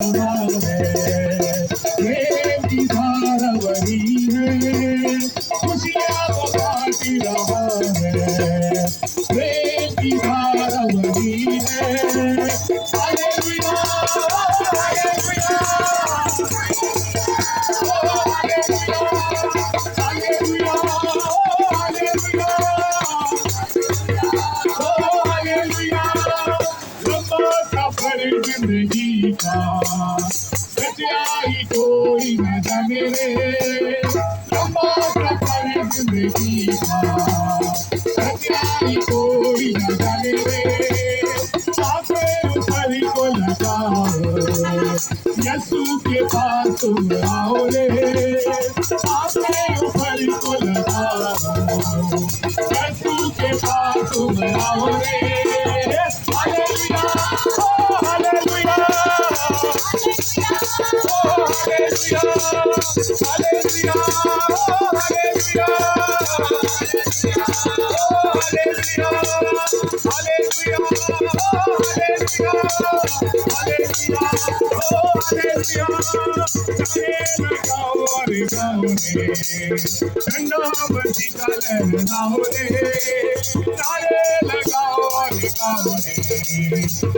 प्रेम की धारा वही है, खुशियाँ वो बांट रहा है। प्रेम की धारा वही है। Hallelujah, hallelujah, hallelujah, hallelujah, hallelujah. लंबा सफर जिंदगी का, सच्चाई कोई न जाने रे। लंबा सफर जिंदगी का, सच्चाई कोई न जाने रे। आपके ऊपर को लगाओ, यीशु के पास तुम आओ रे। आपके ऊपर को लगाओ, यीशु के पास तुम आओ रे। Hallelujah, hallelujah, hallelujah, hallelujah, hallelujah, hallelujah, ठंडा बत्ती का लहराओ रे, नारे लगाओ रे गाओ रे।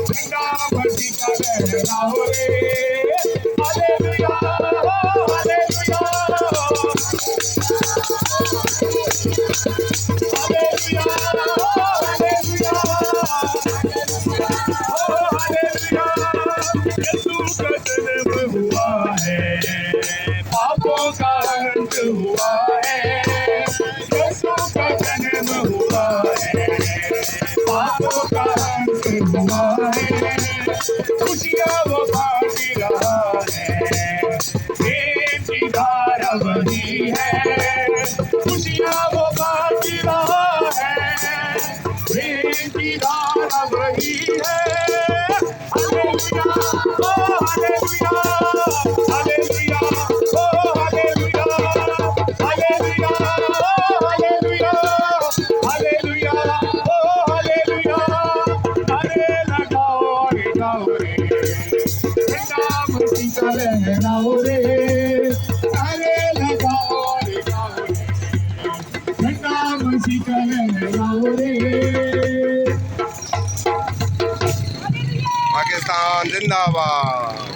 ठंडा बत्ती का लहराओ रे। Hallelujah, hallelujah, hallelujah, hallelujah, hallelujah. Yeshu का जन्म हुआ है, पापों का अंत हुआ है। यीशु का जन्म हुआ है, पापों का अंत हुआ है। खुशियाँ वो बांट रहा है, प्रेम की धारा वही है। खुशियाँ वो बांट रहा है, प्रेम की धारा वही है। हालेलुया, ओ हालेलुया, हालेलुया, ओ हालेलुया, हालेलुया, हालेलुया, हालेलुया, ओ हालेलुया। नारे लगाओ रे गाओ रे, नाम की लहराओ रे। नारे लगाओ रे गाओ रे, नाम की लहराओ रे। पाकिस्तान जिंदाबाद।